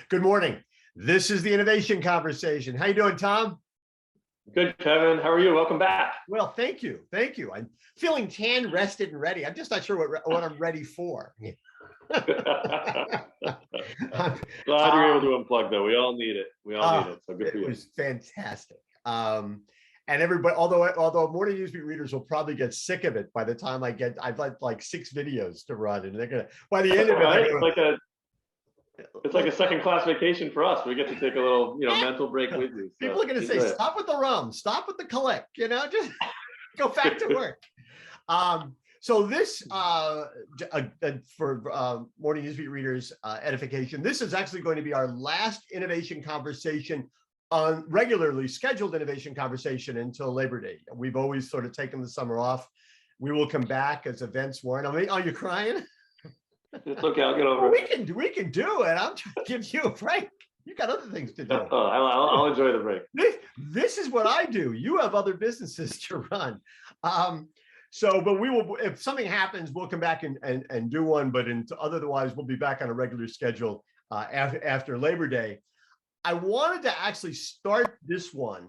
Good morning. This is the Innovation Conversation. How you doing, Tom? Good, Kevin. How are you? Welcome back. Well, thank you. Thank you. I'm feeling tan, rested, and ready. I'm just not sure what I'm ready for. Glad you're able to unplug, though. We all need it. We all need it. So good for you. It was fantastic. And everybody, although morning newsbeat readers will probably get sick of it by the time I've got like 6 videos to run, and they're gonna by the end of it, right? It's like a second-class vacation for us. We get to take a little, mental break with you. So people are going to say, stop with the rum, stop with the collect, just go back to work. So this, for morning newsbeat readers edification, this is actually going to be our last innovation conversation on regularly scheduled innovation conversation until Labor Day. We've always sort of taken the summer off. We will come back as events warrant. Are you crying? It's okay. I'll get over it. We can do it. I'm trying to give you a break. You got other things to do. I'll enjoy the break. This is what I do. You have other businesses to run. But we will, if something happens, we'll come back and do one, but otherwise we'll be back on a regular schedule after Labor Day. I wanted to actually start this one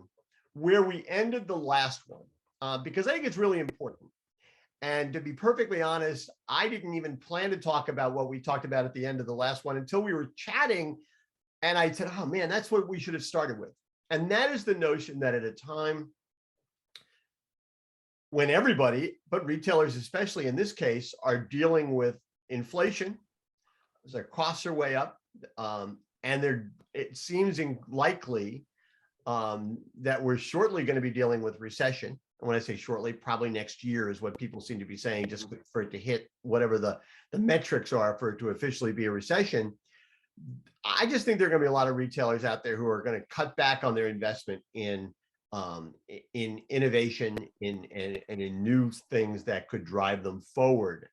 where we ended the last one, because I think it's really important. And to be perfectly honest, I didn't even plan to talk about what we talked about at the end of the last one until we were chatting. And I said, oh man, that's what we should have started with. And that is the notion that at a time when everybody, but retailers especially in this case, are dealing with inflation, their costs are way up, and it seems likely that we're shortly going to be dealing with recession. And when I say shortly, probably next year is what people seem to be saying, just for it to hit whatever the metrics are for it to officially be a recession. I just think there are going to be a lot of retailers out there who are going to cut back on their investment in innovation, and in new things that could drive them forward.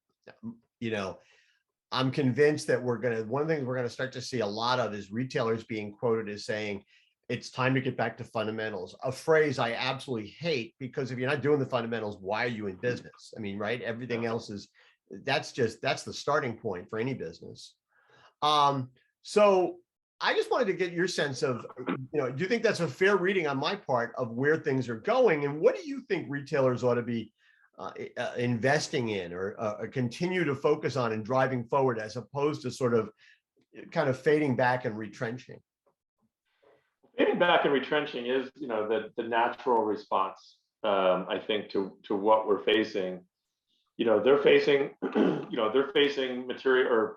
I'm convinced that one of the things we're going to start to see a lot of is retailers being quoted as saying, it's time to get back to fundamentals, a phrase I absolutely hate, because if you're not doing the fundamentals, why are you in business? I mean, right? Everything else that's the starting point for any business. So I just wanted to get your sense of, do you think that's a fair reading on my part of where things are going? And what do you think retailers ought to be investing in or continue to focus on and driving forward, as opposed to sort of kind of fading back and retrenching? Fading back and retrenching is, the natural response, I think, to what we're facing. They're facing, material or,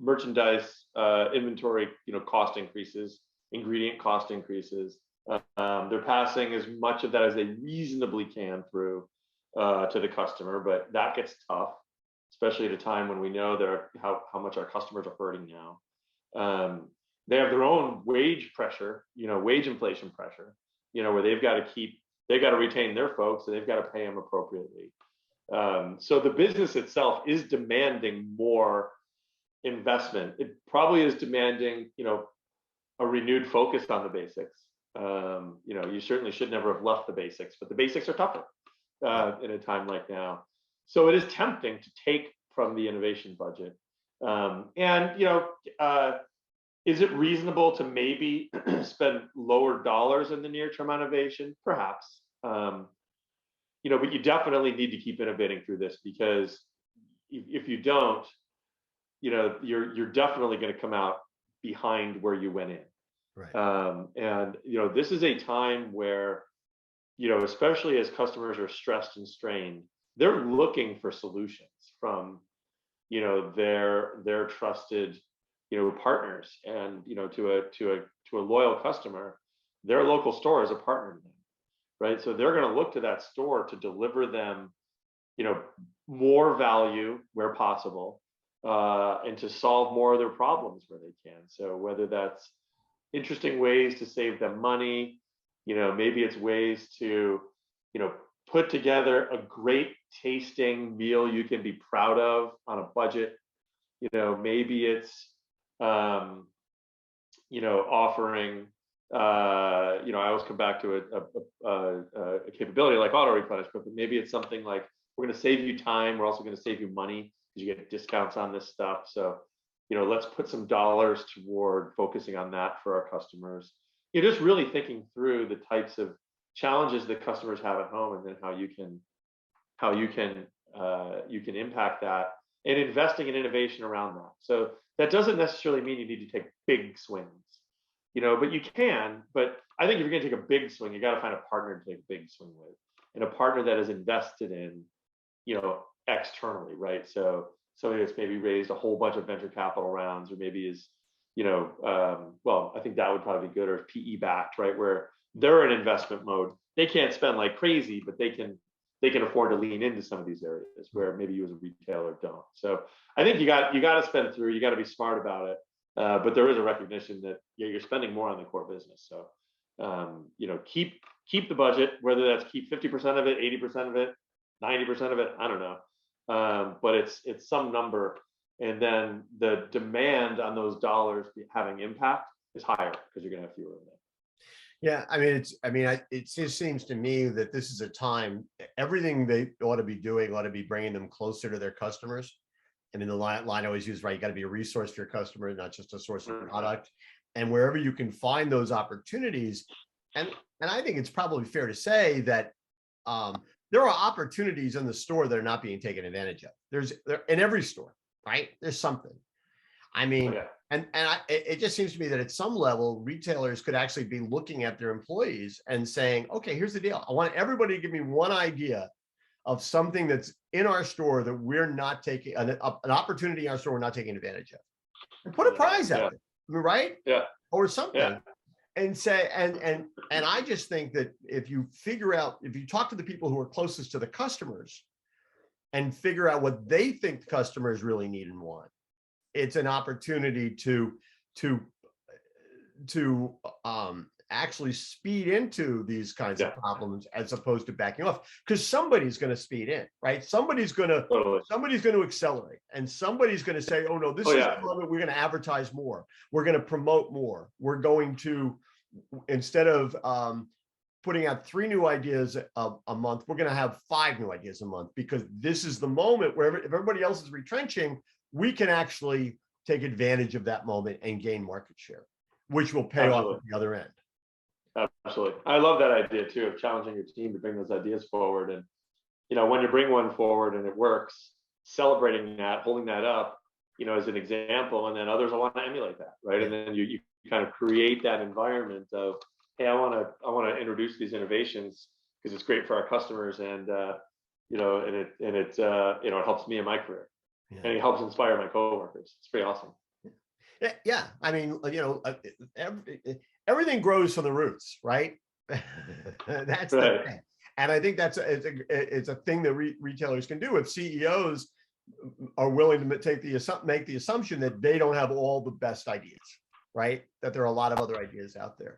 merchandise inventory, cost increases, ingredient cost increases. They're passing as much of that as they reasonably can through to the customer, but that gets tough, especially at a time when we know how much our customers are hurting now. They have their own wage pressure, wage inflation pressure, where they've got to retain their folks, and they've got to pay them appropriately. So the business itself is demanding more investment. It probably is demanding, a renewed focus on the basics. You certainly should never have left the basics, but the basics are tougher in a time like now. So it is tempting to take from the innovation budget. Is it reasonable to maybe spend lower dollars in the near term on innovation? Perhaps. But you definitely need to keep innovating through this, because if you don't, you're definitely going to come out behind where you went in. Right. This is a time where, especially as customers are stressed and strained, they're looking for solutions from, their trusted, partners, and to a loyal customer, their local store is a partner to them, right? So they're going to look to that store to deliver them, more value where possible, and to solve more of their problems where they can. So whether that's interesting ways to save them money, maybe it's ways to, put together a great tasting meal you can be proud of on a budget. Maybe it's offering, I always come back to a capability like auto replenishment, but maybe it's something like, we're going to save you time. We're also going to save you money because you get discounts on this stuff. So let's put some dollars toward focusing on that for our customers. You're just really thinking through the types of challenges that customers have at home, and then how you can impact that, and investing in innovation around that. So that doesn't necessarily mean you need to take big swings, but you can. But I think if you're going to take a big swing, you got to find a partner to take a big swing with, and a partner that is invested in, externally, right? So somebody that's maybe raised a whole bunch of venture capital rounds, or maybe is, well, I think that would probably be good, or PE backed, right? Where they're in investment mode. They can't spend like crazy, but they can afford to lean into some of these areas where maybe you as a retailer don't. So I think you got to spend through. You got to be smart about it. But there is a recognition that you're spending more on the core business. So keep the budget, whether that's keep 50% of it, 80% of it, 90% of it. I don't know. But it's some number, and then the demand on those dollars having impact is higher because you're going to have fewer of them. Yeah, I mean, it just seems to me that this is a time, everything they ought to be doing ought to be bringing them closer to their customers. I mean, the line I always use, right? You got to be a resource for your customer, not just a source of product. And wherever you can find those opportunities, and I think it's probably fair to say that there are opportunities in the store that are not being taken advantage of. They're in every store, right? There's something. I mean, it just seems to me that at some level, retailers could actually be looking at their employees and saying, okay, here's the deal. I want everybody to give me one idea of something that's in our store that we're not taking, an opportunity in our store we're not taking advantage of. And put a prize out there, right? Yeah. Or something. Yeah. And say, and I just think that if you talk to the people who are closest to the customers and figure out what they think the customers really need and want, it's an opportunity to actually speed into these kinds of problems as opposed to backing off, because somebody's going to speed in, right? Somebody's going to accelerate, and somebody's going to say, oh no, this is the moment we're going to advertise more, we're going to promote more, we're going to, instead of putting out 3 new ideas a month, we're going to have 5 new ideas a month, because this is the moment where if everybody else is retrenching, we can actually take advantage of that moment and gain market share, which will pay off at the other end. Absolutely. I love that idea too, of challenging your team to bring those ideas forward. And, when you bring one forward and it works, celebrating that, holding that up, as an example, and then others will want to emulate that, right? And then you kind of create that environment of, hey, I want to introduce these innovations because it's great for our customers, and it helps me in my career. Yeah. And it helps inspire my coworkers. It's pretty awesome. Yeah. I mean, everything grows from the roots, right? That's the thing. And I think it's a thing that retailers can do. If CEOs are willing to make the assumption that they don't have all the best ideas, right? That there are a lot of other ideas out there.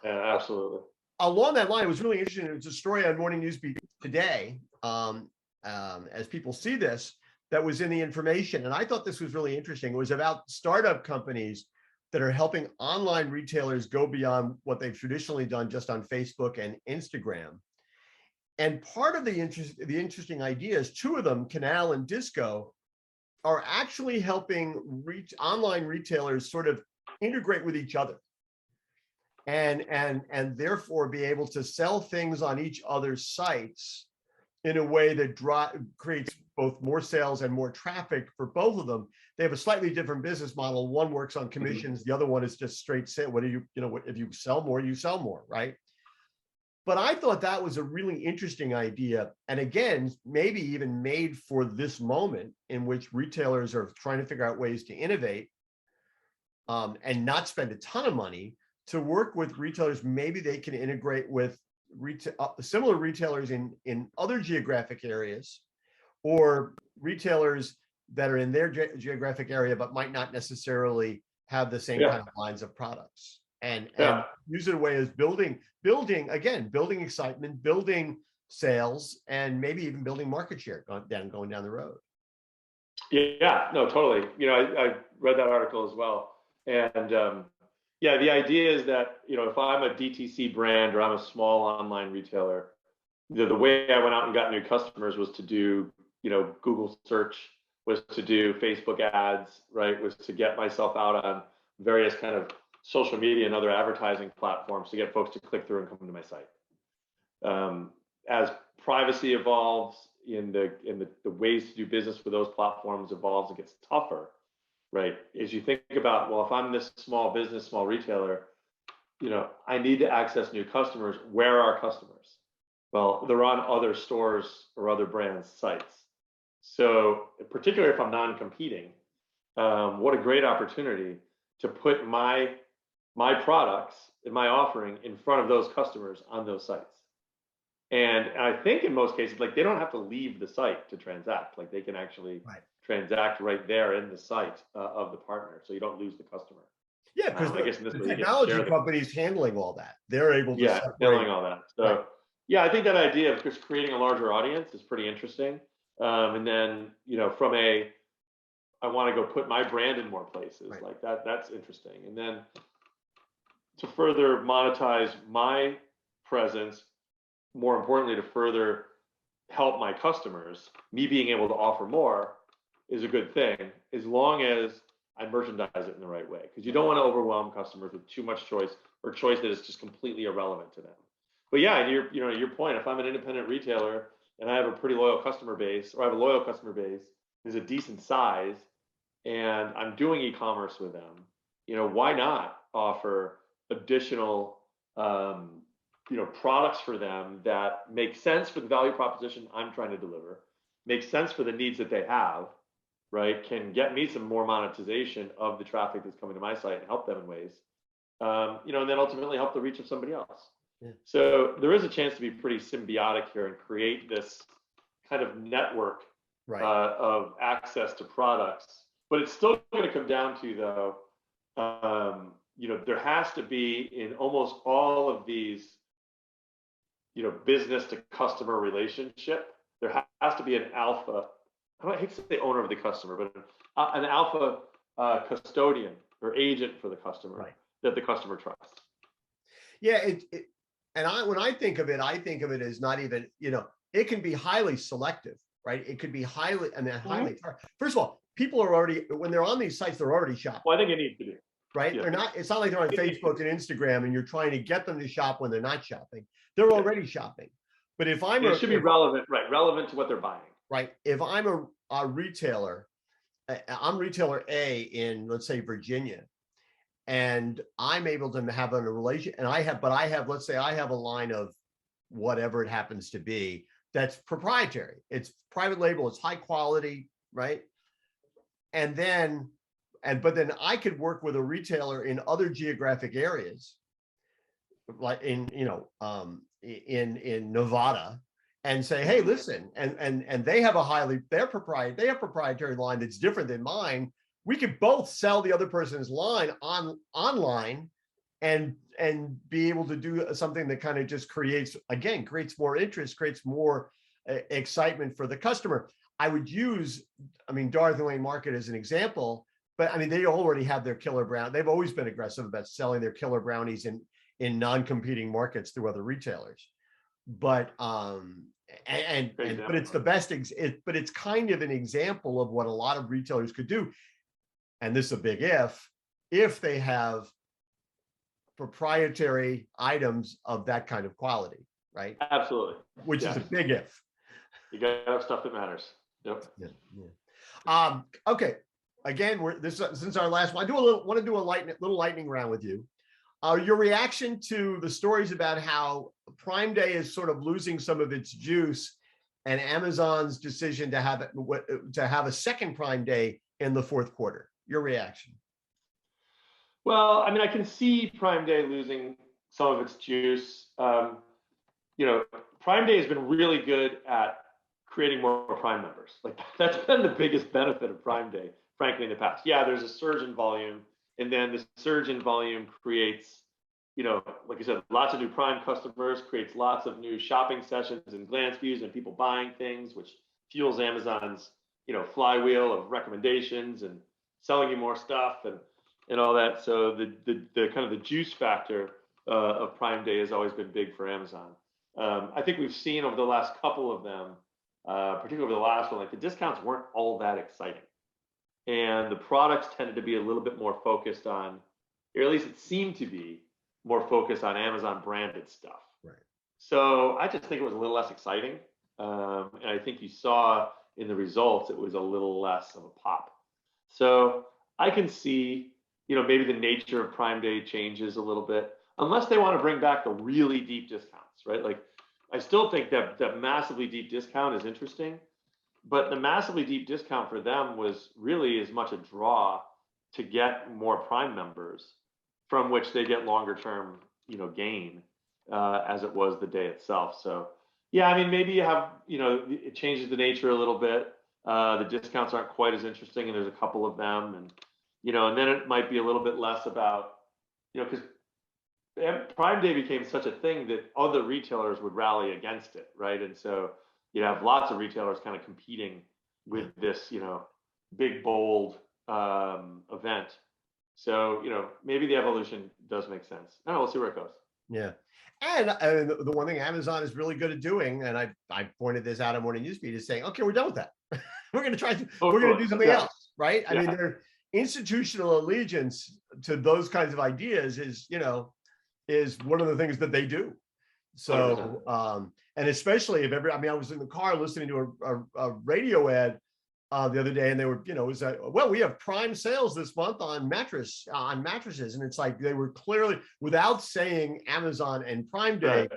Yeah, absolutely. Along that line, it was really interesting. It was a story on Morning Newsbeat today. As people see this, that was in the information. And I thought this was really interesting. It was about startup companies that are helping online retailers go beyond what they've traditionally done just on Facebook and Instagram. And part of the interesting ideas, 2 of them, Canal and Disco, are actually helping online retailers sort of integrate with each other and therefore be able to sell things on each other's sites in a way that creates both more sales and more traffic for both of them. They have a slightly different business model. One works on commissions. The other one is just straight sale. If you sell more, you sell more, right? But I thought that was a really interesting idea. And again, maybe even made for this moment in which retailers are trying to figure out ways to innovate and not spend a ton of money to work with retailers. Maybe they can integrate with similar retailers in other geographic areas, or retailers that are in their geographic area but might not necessarily have the same kind of lines of products, and use it a way as building excitement, building sales, and maybe even building market share going down the road. Yeah, no, totally. I read that article as well, and the idea is that, if I'm a DTC brand or I'm a small online retailer, the way I went out and got new customers was to do, Google search was to do Facebook ads, right? Was to get myself out on various kind of social media and other advertising platforms to get folks to click through and come to my site. As privacy evolves, in the ways to do business with those platforms evolves and gets tougher, right? As you think about, well, if I'm this small business, small retailer, I need to access new customers. Where are customers? Well, they're on other stores or other brands' sites. So particularly if I'm non-competing, what a great opportunity to put my products and my offering in front of those customers on those sites. And I think in most cases, like, they don't have to leave the site to transact. Like, they can actually transact right there in the site of the partner, so you don't lose the customer. Yeah, because I guess in this the way, technology companies handling all that. They're able to separate. handling all that. So yeah, I think that idea of just creating a larger audience is pretty interesting. And then, I want to go put my brand in more places like that. That's interesting. And then to further monetize my presence, more importantly, to further help my customers, me being able to offer more is a good thing, as long as I merchandise it in the right way. Because you don't want to overwhelm customers with too much choice, or choice that is just completely irrelevant to them. But yeah, and your point, if I'm an independent retailer and I have a pretty loyal customer base, or I have a loyal customer base, is a decent size, and I'm doing e-commerce with them, why not offer additional products for them that make sense for the value proposition I'm trying to deliver, make sense for the needs that they have, right? Can get me some more monetization of the traffic that's coming to my site and help them in ways, and then ultimately help the reach of somebody else. Yeah. So there is a chance to be pretty symbiotic here and create this kind of network of access to products. But it's still going to come down to, though, there has to be, in almost all of these, business to customer relationship, there has to be an alpha. I hate to say owner of the customer, but an alpha custodian or agent for the customer that the customer trusts. Yeah, when I think of it as not even, it can be highly selective, right? It could be highly First of all, people are already, when they're on these sites, they're already shopping. Well, I think it needs to be. Right? Yeah. It's not like they're on Facebook and Instagram and you're trying to get them to shop when they're not shopping. They're already shopping. But if it should be relevant, right? Relevant to what they're buying. Right. If I'm a retailer, I'm retailer A in, let's say, Virginia, and I'm able to have a relation, and let's say I have a line of whatever it happens to be that's proprietary. It's private label, it's high quality, right? But then I could work with a retailer in other geographic areas, like in Nevada, and say, hey, listen, and they have proprietary line that's different than mine. We could both sell the other person's line online and be able to do something that kind of just creates more interest, creates more excitement for the customer. I would use, Dorothy Lane Market as an example, but they already have their killer brown. They've always been aggressive about selling their killer brownies in non-competing markets through other retailers. But but it's the best. But it's kind of an example of what a lot of retailers could do. And this is a big if they have proprietary items of that kind of quality, right? Absolutely. Which is a big if. You got to have stuff that matters. Yep. Yeah. Okay. Again, since our last one, I want to do a little lightning round with you. Your reaction to the stories about how Prime Day is sort of losing some of its juice, and Amazon's decision to have a second Prime Day in the fourth quarter. Your reaction? Well, I can see Prime Day losing some of its juice. Prime Day has been really good at creating more Prime members. Like, that's been the biggest benefit of Prime Day, frankly, in the past. Yeah, there's a surge in volume, and then the surge in volume creates, like you said, lots of new Prime customers, creates lots of new shopping sessions and glance views and people buying things, which fuels Amazon's, flywheel of recommendations and selling you more stuff and all that. So the kind of the juice factor of Prime Day has always been big for Amazon. I think we've seen over the last couple of them particularly over the last one, like the discounts weren't all that exciting. And the products tended to be a little bit more focused on, or at least it seemed to be more focused on Amazon branded stuff. Right. So I just think it was a little less exciting. And I think you saw in the results, it was a little less of a pop. So I can see, maybe the nature of Prime Day changes a little bit, unless they want to bring back the really deep discounts, right? Like, I still think that massively deep discount is interesting, but the massively deep discount for them was really as much a draw to get more Prime members, from which they get longer term, gain, as it was the day itself. So yeah, I mean, maybe you have, it changes the nature a little bit. The discounts aren't quite as interesting, and there's a couple of them, and then it might be a little bit less about, because Prime Day became such a thing that other retailers would rally against it, right? And so you have lots of retailers kind of competing with this, big bold event. So maybe the evolution does make sense. I don't know. We'll see where it goes. Yeah. And the one thing Amazon is really good at doing, and I pointed this out on Morning Newsfeed, is saying, okay, we're done with that. We're going to try to, we're going to do something else, right? I mean, their institutional allegiance to those kinds of ideas is one of the things that they do. So, and especially if I was in the car listening to a radio ad the other day, and they were, it was well, we have Prime sales this month on mattresses, and it's like they were clearly, without saying Amazon and Prime Day,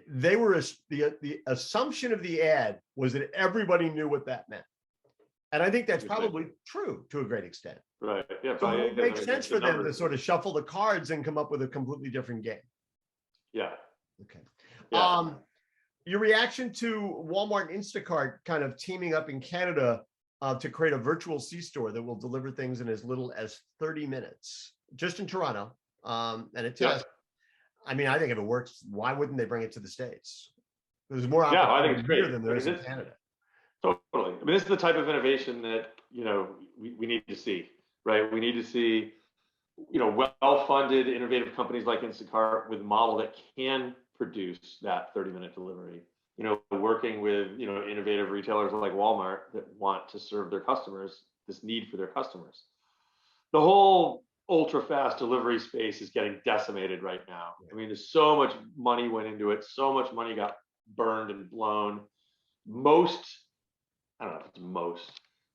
they were the assumption of the ad was that everybody knew what that meant, and I think that's probably true to a great extent. Right. Yeah. So it makes sense for them to sort of shuffle the cards and come up with a completely different game. Yeah. Okay. Yeah. Your reaction to Walmart and Instacart kind of teaming up in Canada to create a virtual C-store that will deliver things in as little as 30 minutes, just in Toronto, and a test. I mean, I think if it works, why wouldn't they bring it to the States? There's more I think it's great here than there is in Canada. Totally. I mean, this is the type of innovation that, we need to see, right? We need to see, well-funded, innovative companies like Instacart with a model that can produce that 30-minute delivery, working with, innovative retailers like Walmart that want to serve their customers, this need for their customers. The whole ultra-fast delivery space is getting decimated right now. I mean, there's so much money went into it. So much money got burned and blown. I don't know if it's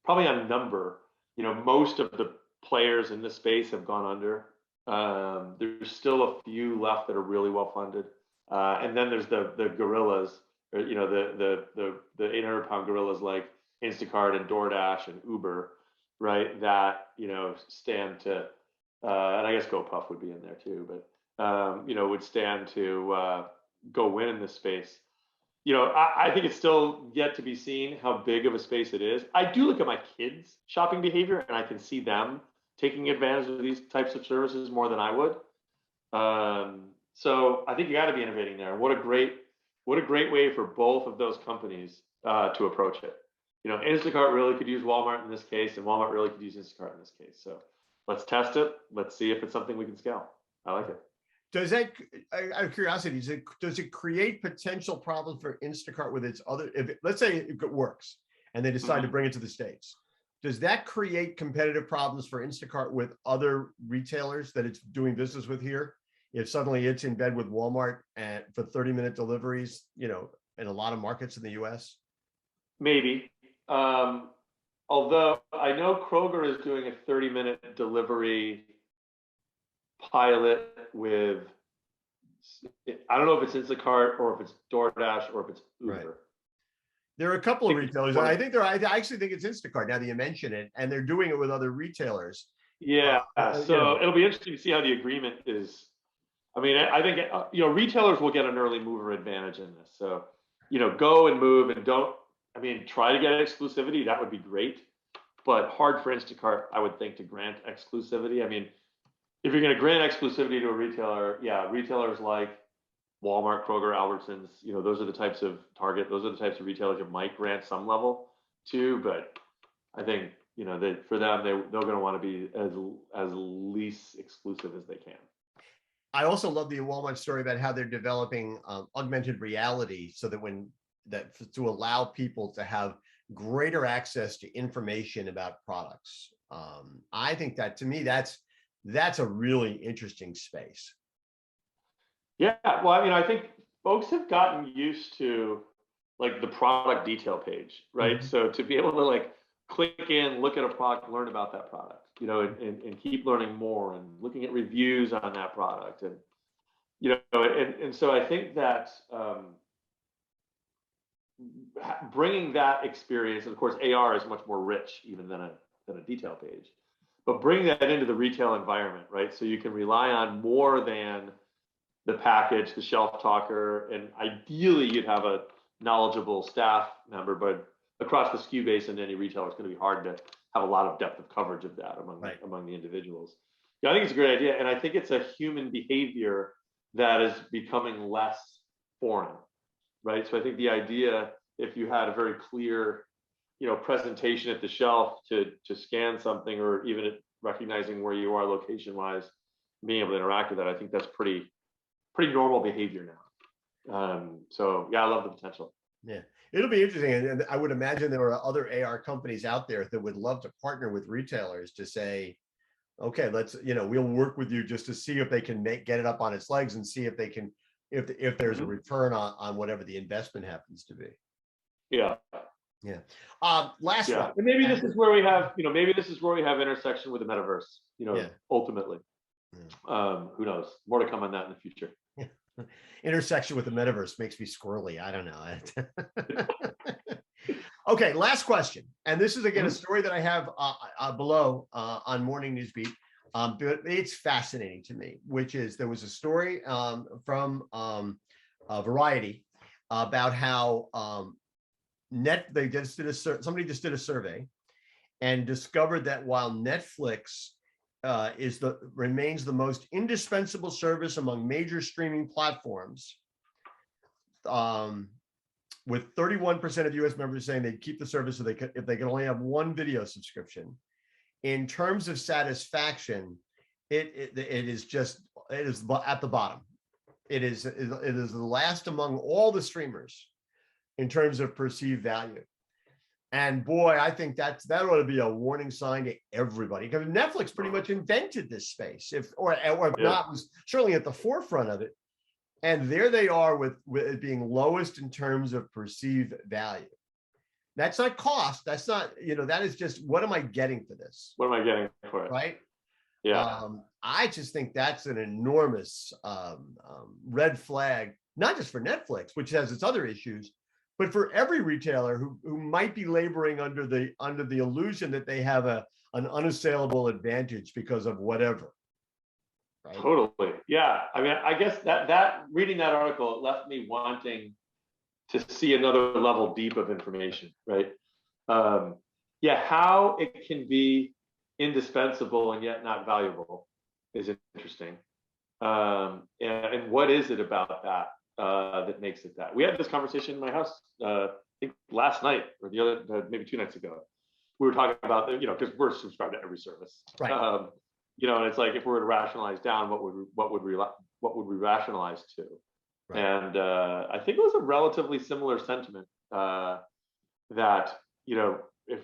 probably on number, most of the players in this space have gone under. There's still a few left that are really well funded. And then there's the gorillas, or, the 800-pound gorillas like Instacart and DoorDash and Uber, right? That, stand to, and I guess GoPuff would be in there too, but, would stand to go win in this space. I think it's still yet to be seen how big of a space it is. I do look at my kids' shopping behavior, and I can see them taking advantage of these types of services more than I would. So I think you got to be innovating there. What a great way for both of those companies to approach it. Instacart really could use Walmart in this case, and Walmart really could use Instacart in this case. So let's test it. Let's see if it's something we can scale. I like it. Does that, out of curiosity, does it create potential problems for Instacart with its other, let's say it works and they decide to bring it to the States, does that create competitive problems for Instacart with other retailers that it's doing business with here? If suddenly it's in bed with Walmart and for 30-minute deliveries, in a lot of markets in the US? Maybe. Although I know Kroger is doing a 30-minute delivery pilot with, I don't know if it's Instacart or if it's DoorDash or if it's Uber. Right. There are a couple of retailers, and I actually think it's Instacart now that you mention it, and they're doing it with other retailers. Yeah, so it'll be interesting to see how the agreement is. I mean, I think retailers will get an early mover advantage in this. So, go and move and try to get exclusivity. That would be great, but hard for Instacart, I would think, to grant exclusivity. I mean, if you're going to grant exclusivity to a retailer, retailers like Walmart, Kroger, Albertsons, those are the types of Target, those are the types of retailers you might grant some level to. But I think, for them, they're going to want to be as least exclusive as they can. I also love the Walmart story about how they're developing augmented reality so that when to allow people to have greater access to information about products. I think that, to me, that's a really interesting space. Yeah, well, I mean, I think folks have gotten used to like the product detail page, right? Mhm. So to be able to like click in, look at a product, learn about that product, you know, and keep learning more and looking at reviews on that product, and you know, and so I think that bringing that experience, and of course, AR is much more rich even than a detail page, but bring that into the retail environment, right? So you can rely on more than the package, the shelf talker, and ideally you'd have a knowledgeable staff member, but across the SKU base in any retailer, it's going to be hard to have a lot of depth of coverage of that among the individuals. Yeah, I think it's a great idea, and I think it's a human behavior that is becoming less foreign, right? So I think the idea, if you had a very clear, you know, presentation at the shelf to scan something, or even at recognizing where you are location wise, being able to interact with that, I think that's pretty normal behavior now. So yeah, I love the potential. Yeah, it'll be interesting, and I would imagine there are other AR companies out there that would love to partner with retailers to say, okay, let's, we'll work with you just to see if they can get it up on its legs, and see if they can, if there's a return on whatever the investment happens to be. Yeah. Yeah. Last one. And maybe this is where we have, maybe this is where we have intersection with the metaverse, ultimately. Who knows? More to come on that in the future. Intersection with the metaverse makes me squirrely. I don't know. Okay, last question. And this is, again, a story that I have below on Morning News Beat. But it's fascinating to me, which is, there was a story from Variety about how somebody just did a survey and discovered that while Netflix remains the most indispensable service among major streaming platforms, with 31% of US members saying they'd keep the service if they could only have one video subscription. In terms of satisfaction, it is at the bottom. It is the last among all the streamers in terms of perceived value. And boy, I think that ought to be a warning sign to everybody, because Netflix pretty much invented this space, if not, was certainly at the forefront of it. And there they are with it being lowest in terms of perceived value. That's not cost. That's not, that is just, what am I getting for this? What am I getting for it? Right? Yeah. I just think that's an enormous red flag, not just for Netflix, which has its other issues, but for every retailer who might be laboring under the illusion that they have an unassailable advantage because of whatever. Right? Totally. Yeah. I mean, I guess that reading that article, it left me wanting to see another level deep of information, right? How it can be indispensable and yet not valuable is interesting. And what is it about that that makes it that? We had this conversation in my house, I think last night or maybe 2 nights ago. We were talking about, because we're subscribed to every service, right? And it's like, if we were to rationalize down, what would we rationalize to? Right. And I think it was a relatively similar sentiment that, if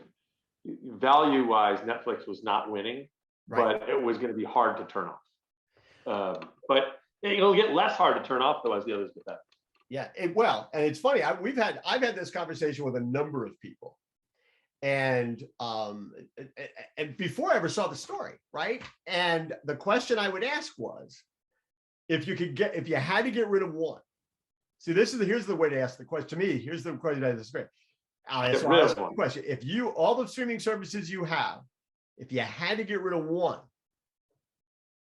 value-wise, Netflix was not winning, right, but it was going to be hard to turn off. But it'll get less hard to turn off, though, as the others get that. Yeah, and it's funny. I've had this conversation with a number of people, and before I ever saw the story, right? And the question I would ask was, if you had to get rid of one. See, here's the way to ask the question. To me, here's the question I disagree. I'll ask the question: if all the streaming services you have, if you had to get rid of one,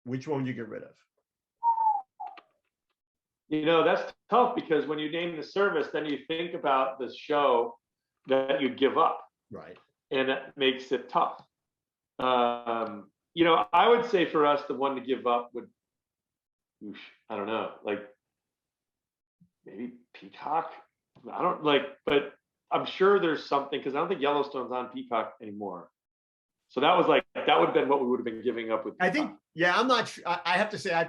which one would you get rid of? That's tough, because when you name the service, then you think about the show that you give up. Right. And that makes it tough. I would say for us, the one to give up would, I don't know, like maybe Peacock. I don't but I'm sure there's something, because I don't think Yellowstone's on Peacock anymore. So that was like, that would have been what we would have been giving up with I think, yeah, I'm not sure. I have to say,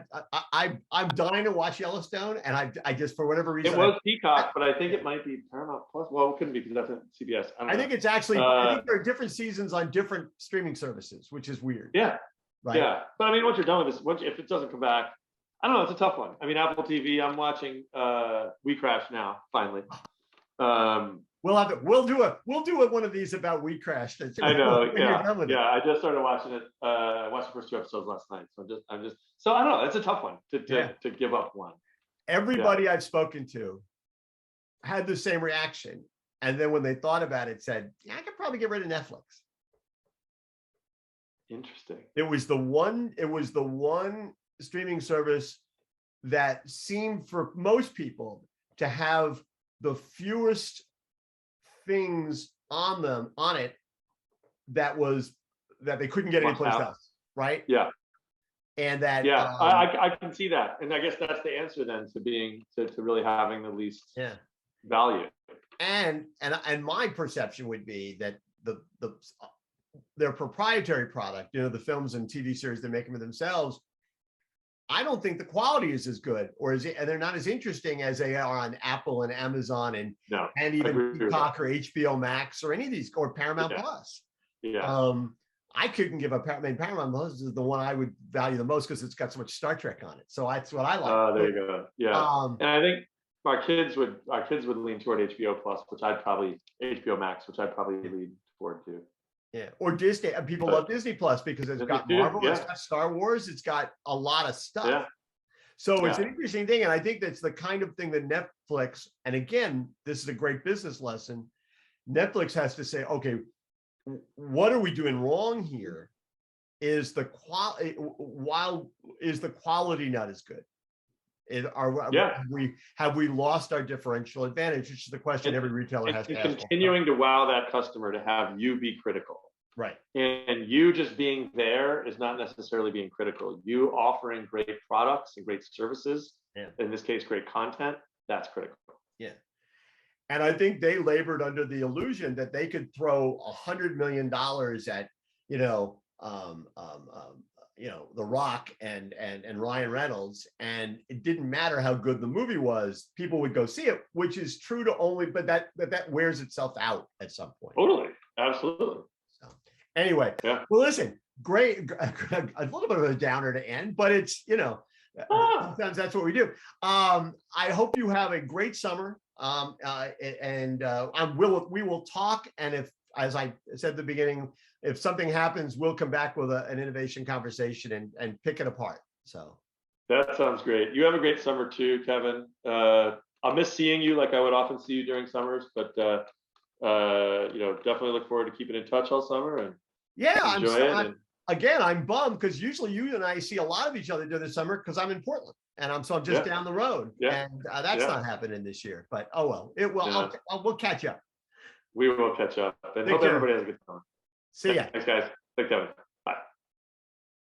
I'm dying to watch Yellowstone, and I just, for whatever reason, it was Peacock, but I think it might be Paramount Plus. Well, it couldn't be because that's at CBS. I don't I know. think it's actually, I think there are different seasons on different streaming services, which is weird. Yeah. Right. Yeah. But I mean, once you're done with this, if it doesn't come back, I don't know. It's a tough one. I mean, Apple TV, I'm watching We Crash now, finally. We'll do it one of these about We Crashed. I know. Yeah. Yeah. I just started watching it. I watched the first 2 episodes last night. So so I don't know. It's a tough one to give up one. Everybody I've spoken to had the same reaction. And then when they thought about it, said, yeah, I could probably get rid of Netflix. Interesting. It was the one streaming service that seemed for most people to have the fewest things on it that they couldn't get anyplace else, right? Yeah. And that I can see that. And I guess that's the answer then to really having the least value. And my perception would be that their proprietary product, the films and TV series they're making for themselves, I don't think the quality is as good, and they're not as interesting as they are on Apple and Amazon and even Peacock or HBO Max or any of these, or Paramount Plus. Yeah. I couldn't give up. Paramount Plus is the one I would value the most because it's got so much Star Trek on it. So that's what I like. Oh, there you go. Yeah. And I think our kids would lean toward HBO Plus, HBO Max, which I'd probably lean toward too. Yeah, or Disney. People love Disney Plus because it's got Marvel, it's got Star Wars, it's got a lot of stuff. Yeah. So it's an interesting thing, and I think that's the kind of thing that Netflix, and again, this is a great business lesson. Netflix has to say, okay, what are we doing wrong here? Is the quality not as good? Have we lost our differential advantage? Which is the question every retailer has to ask. Continuing to wow that customer, to have you be critical, right? And you just being there is not necessarily being critical. You offering great products and great services, in this case, great content, that's critical. Yeah. And I think they labored under the illusion that they could throw $100 million at, The Rock and Ryan Reynolds, and it didn't matter how good the movie was, people would go see it, which is true but that wears itself out at some point. Totally, absolutely. So anyway, well, listen, great, a little bit of a downer to end, but it's sometimes that's what we do. I hope you have a great summer, we will talk, and if, as I said at the beginning, if something happens, we'll come back with an innovation conversation and pick it apart. So that sounds great. You have a great summer too, Kevin. I'll miss seeing you like I would often see you during summers, but definitely look forward to keeping in touch all summer and enjoy it. I'm bummed because usually you and I see a lot of each other during the summer because I'm in Portland and I'm just down the road, and that's not happening this year. But oh well, it will. We'll catch up. We will catch up, and hope everybody has a good time. See ya. Thanks, guys. Thanks, Kevin.